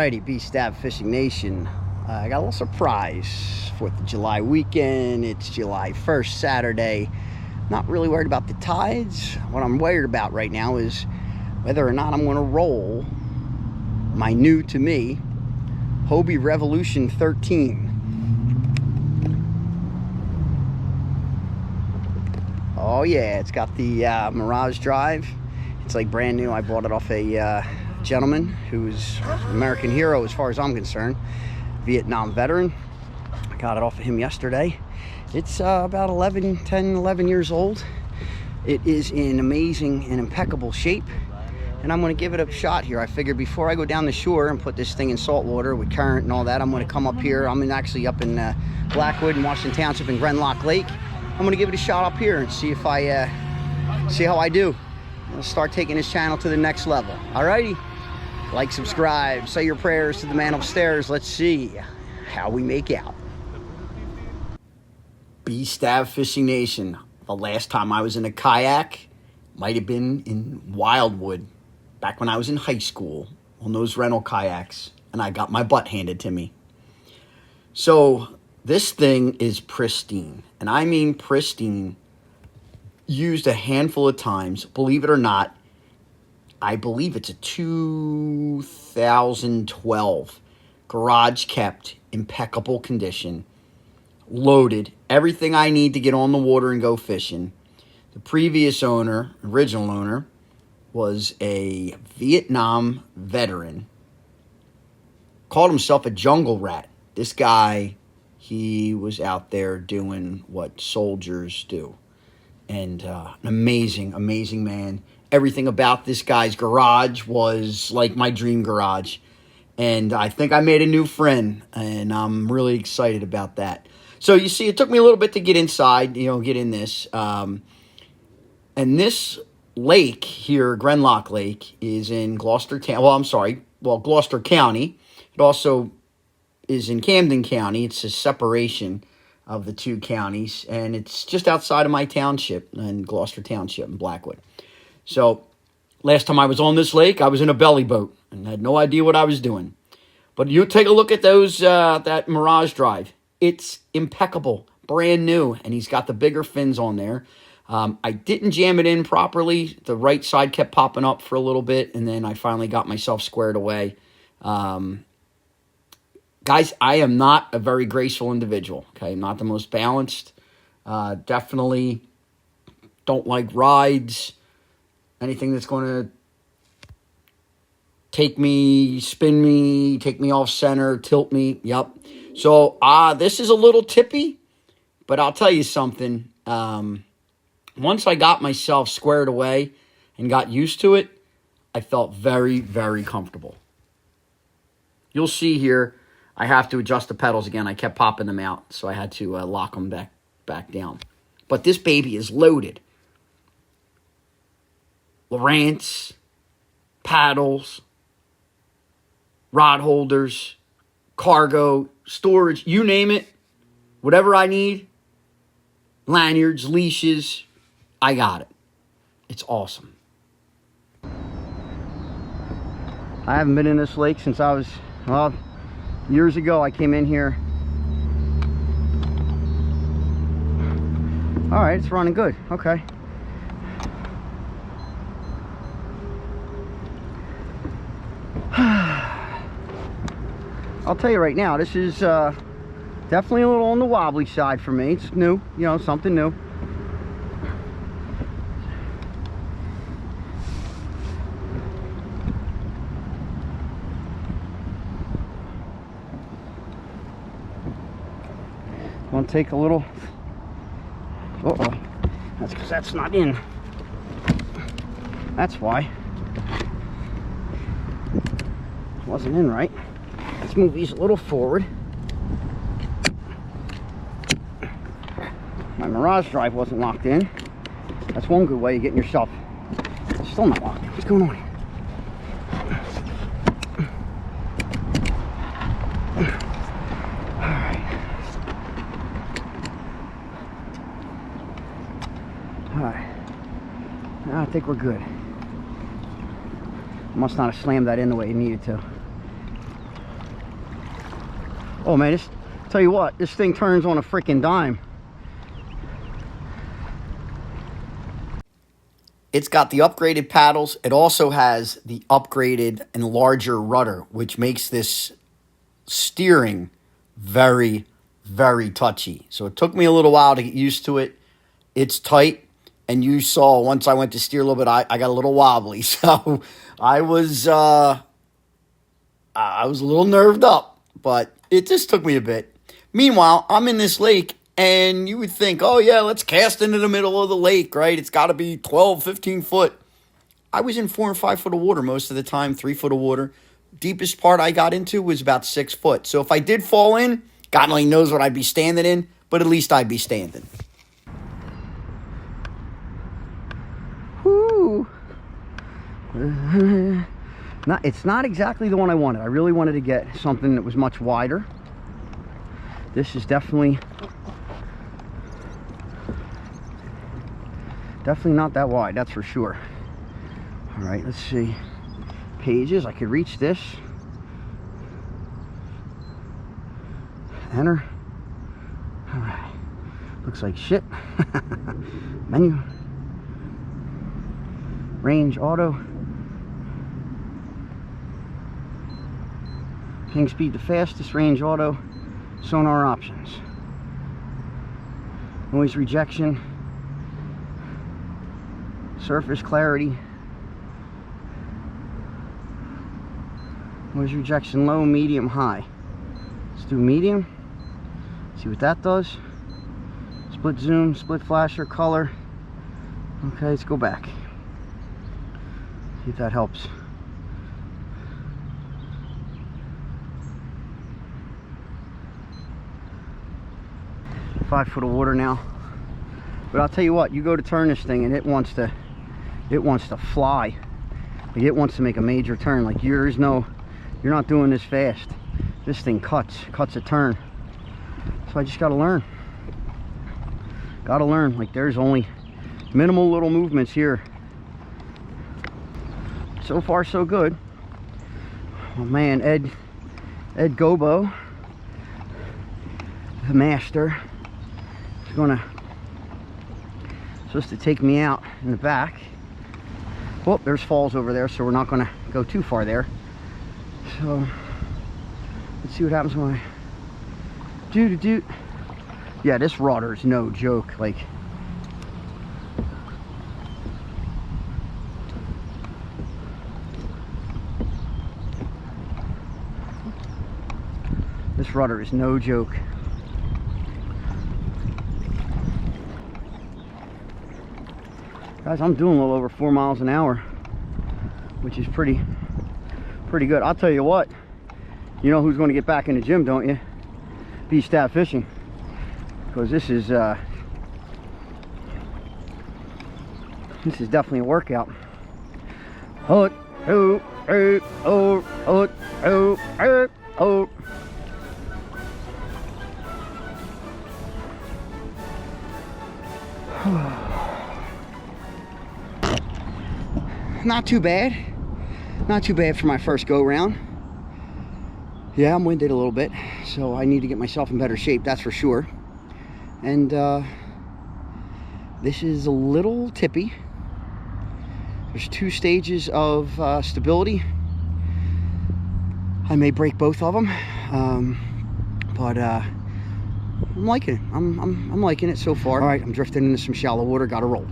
Alrighty, B Stav Fishing Nation. I got a little surprise. 4th of July weekend. It's July 1st, Saturday. Not really worried about the tides. What I'm worried about right now is whether or not I'm going to roll my new to me Hobie Revolution 13. Oh yeah, it's got the Mirage drive. It's like brand new. I bought it off a gentleman who's an American hero as far as I'm concerned, Vietnam veteran. I got it off of him yesterday. It's about 10, 11 years old. It is in amazing and impeccable shape, and I'm going to give it a shot here. I figured before I go down the shore and put this thing in salt water with current and all that, I'm going to come up here. I'm actually up in Blackwood in Washington Township in Grenlock Lake. I'm going to give it a shot up here and see if I see how I do. I'll start taking this channel to the next level. Alrighty, like, subscribe, say your prayers to the man upstairs. Let's see how we make out. B Stav Fishing Nation. The last time I was in a kayak might have been in Wildwood, back when I was in high school, on those rental kayaks, and I got my butt handed to me. So this thing is pristine, and I mean pristine. Used a handful of times, believe it or not. I believe it's a 2012 garage kept, impeccable condition, loaded, everything I need to get on the water and go fishing. The previous owner, original owner, was a Vietnam veteran, called himself a jungle rat. This guy, he was out there doing what soldiers do. And an amazing, amazing man. Everything about this guy's garage was like my dream garage. And I think I made a new friend, and I'm really excited about that. So you see, it took me a little bit to get inside, get in this. And this lake here, Grenlock Lake, is in Gloucester County. It also is in Camden County. It's a separation of the two counties, and it's just outside of my township, in Gloucester Township in Blackwood. So last time I was on this lake, I was in a belly boat and had no idea what I was doing. But you take a look at those that Mirage drive. It's impeccable, brand new, and he's got the bigger fins on there. I didn't jam it in properly. The right side kept popping up for a little bit, and then I finally got myself squared away. Guys, I am not a very graceful individual, okay? I'm not the most balanced. Definitely don't like rides. Anything that's going to take me, spin me, take me off center, tilt me. Yep. So, this is a little tippy, but I'll tell you something. Once I got myself squared away and got used to it, I felt very, very comfortable. You'll see here, I have to adjust the pedals again. I kept popping them out, so I had to lock them back down. But this baby is loaded. Lowrance, paddles, rod holders, cargo, storage, you name it. Whatever I need, lanyards, leashes, I got it. It's awesome. I haven't been in this lake since I was, years ago. I came in here. All right, it's running good. Okay. I'll tell you right now, this is definitely a little on the wobbly side for me. It's new, something new. Want to take a little. Uh-oh. That's because that's not in. That's why. Wasn't in right. Let's move these a little forward. My Mirage drive wasn't locked in. That's one good way of getting yourself. It's still not locked in. What's going on? I think we're good. Must not have slammed that in the way you needed to. Oh man, tell you what, this thing turns on a freaking dime. It's got the upgraded paddles. It also has the upgraded and larger rudder, which makes this steering very, very touchy. So it took me a little while to get used to it. It's tight, and you saw once I went to steer a little bit, I got a little wobbly. So I was a little nerved up, but it just took me a bit. Meanwhile, I'm in this lake, and you would think, oh yeah, let's cast into the middle of the lake, right? It's got to be 12, 15 foot. I was in 4 and 5 foot of water most of the time, 3 foot of water. Deepest part I got into was about 6 foot. So if I did fall in, God only knows what I'd be standing in, but at least I'd be standing. Whoo! It's not exactly the one I wanted. I really wanted to get something that was much wider. This is definitely not that wide, that's for sure. All right, let's see. Pages, I could reach this. Enter. All right, looks like shit. Menu. Range auto. Ping speed the fastest, range auto. Sonar options. Noise rejection. Surface clarity. Noise rejection low, medium, high. Let's do medium. See what that does. Split zoom, split flasher, color. Okay, let's go back. See if that helps. Five foot of water now. But I'll tell you what, you go to turn this thing and it wants to fly. Like it wants to make a major turn. Like you're not doing this fast. This thing cuts a turn. So I just gotta learn. Like there's only minimal little movements here. So far so good. Oh man, Ed Gobo, the master, is supposed to take me out in the back. Well, there's falls over there, so we're not gonna go too far there. So let's see what happens when I do. Yeah, this rudder is no joke. Like this rudder is no joke. Guys, I'm doing a little over 4 miles an hour, which is pretty good. I'll tell you what, you know who's going to get back in the gym, don't you? B Stav Fishing, because this is definitely a workout. Oh, oh, oh, oh, oh, oh, oh, oh. Not too bad. Not too bad for my first go round. Yeah, I'm winded a little bit, so I need to get myself in better shape, that's for sure. And this is a little tippy. There's 2 stages of stability. I may break both of them, but I'm liking it. I'm liking it so far. All right, I'm drifting into some shallow water. Gotta roll.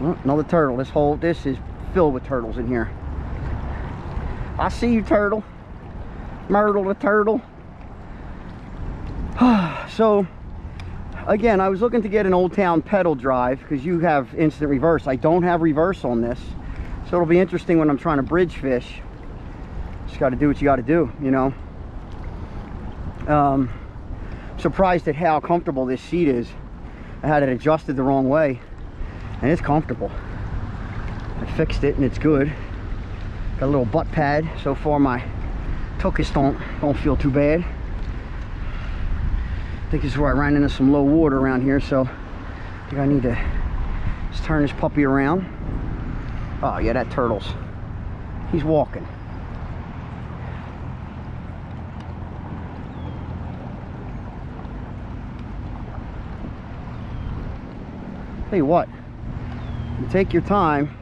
Oh, another turtle. This is filled with turtles in here. I see you, turtle. Myrtle the turtle. So again, I was looking to get an Old Town pedal drive because you have instant reverse. I don't have reverse on this, so it'll be interesting when I'm trying to bridge fish. Just got to do what you got to do, you know. Surprised at how comfortable this seat is. I had it adjusted the wrong way, and it's comfortable. I fixed it and it's good. Got Got a little butt pad. So far my tuchus don't feel too bad. I think this is where I ran into some low water around here, so I think I need to just turn this puppy around. Oh yeah, that turtle's, he's walking. Tell you what, you take your time,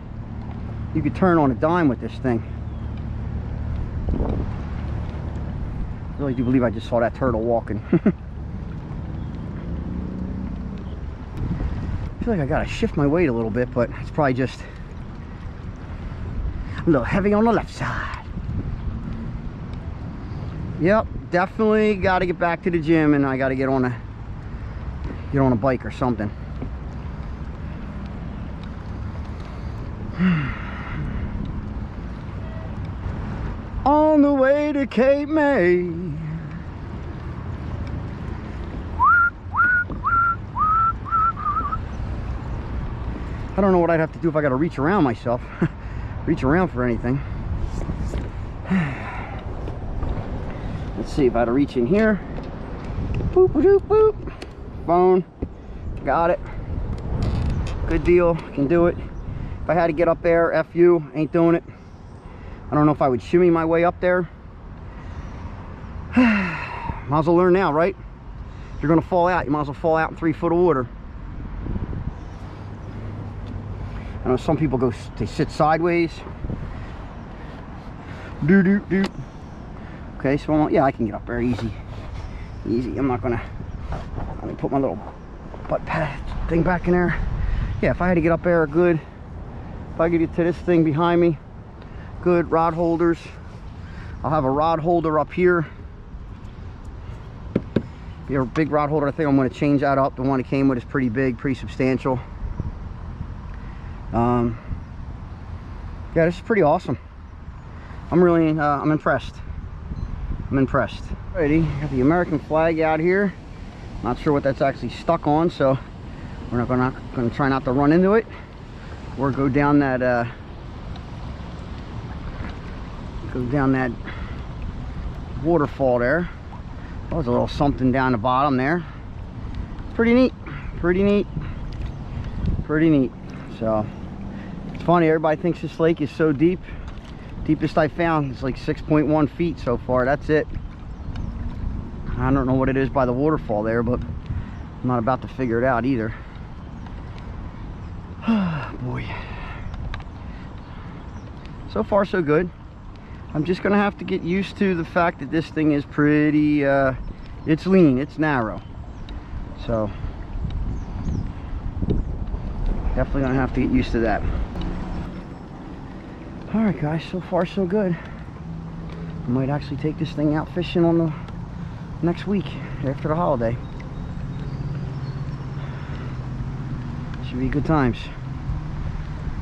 you could turn on a dime with this thing. I really do believe I just saw that turtle walking. I feel like I gotta shift my weight a little bit, but it's probably just a little heavy on the left side. Yep, definitely gotta get back to the gym, and I gotta get on a bike or something. On the way to Cape May. I don't know what I'd have to do if I got to reach around myself. Reach around for anything. Let's see if I had to reach in here. Boop, boop, boop. Phone. Got it. Good deal. Can do it. If I had to get up there, F you, ain't doing it. I don't know if I would shimmy my way up there. Might as well learn now, right? If you're gonna fall out, you might as well fall out in 3 foot of water. I know some people go, they sit sideways. Do do do. Okay, so yeah, I can get up there easy. Easy. I'm not gonna. Let me put my little butt pad thing back in there. Yeah, if I had to get up there, good. If I get to this thing behind me, good. Rod holders. I'll have a rod holder up here. Be a big rod holder. I think I'm going to change that up. The one it came with is pretty big, pretty substantial. Yeah, this is pretty awesome. I'm really, I'm impressed. I'm impressed. Alrighty, got the American flag out here. Not sure what that's actually stuck on, so we're not gonna try not to run into it or go down that waterfall there. Oh, there's a little something down the bottom there. Pretty neat, pretty neat, pretty neat. So it's funny, everybody thinks this lake is so deep. Deepest I found is like 6.1 feet so far. That's it. I don't know what it is by the waterfall there, but I'm not about to figure it out either. Boy, so far so good. I'm just gonna have to get used to the fact that this thing is pretty it's lean, it's narrow, so definitely gonna have to get used to that. All right guys, so far so good. I might actually take this thing out fishing on the next week after the holiday. Should be good times.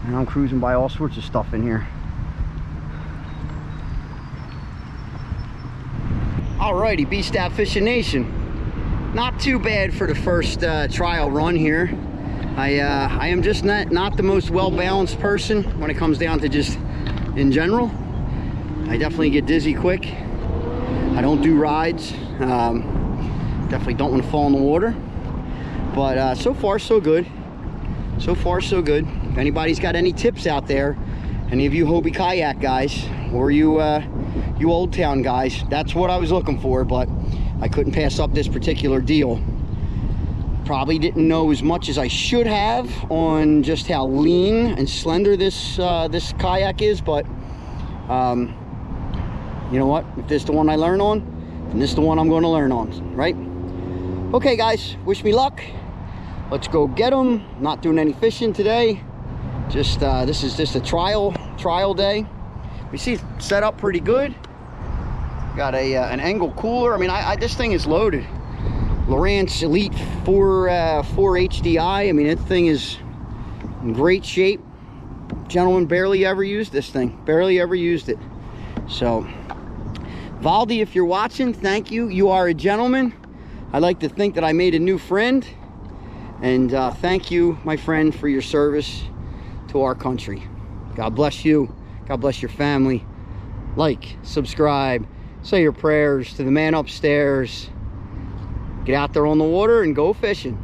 And I'm cruising by all sorts of stuff in here. Alrighty, B Stav Fishing Nation. Not too bad for the first trial run here. I am just not the most well-balanced person when it comes down to just in general. I definitely get dizzy quick. I don't do rides. Definitely don't want to fall in the water. But so far so good. So far so good. If anybody's got any tips out there, any of you Hobie kayak guys, or you Old Town guys, that's what I was looking for, but I couldn't pass up this particular deal. Probably didn't know as much as I should have on just how lean and slender this this kayak is, but you know what, if this is the one I learn on, then this is the one I'm going to learn on, right? Okay guys, wish me luck. Let's go get them. Not doing any fishing today. Just this is just a trial day. We see it's set up pretty good. Got a an angle cooler. I mean, this thing is loaded. Lowrance Elite 4 HDI. I mean, that thing is in great shape. Gentleman barely ever used this thing. Barely ever used it. So, Valdi, if you're watching, thank you. You are a gentleman. I like to think that I made a new friend. And thank you, my friend, for your service to our country. God bless you. God bless your family. like, subscribe, say your prayers to the man upstairs. Get out there on the water and go fishing.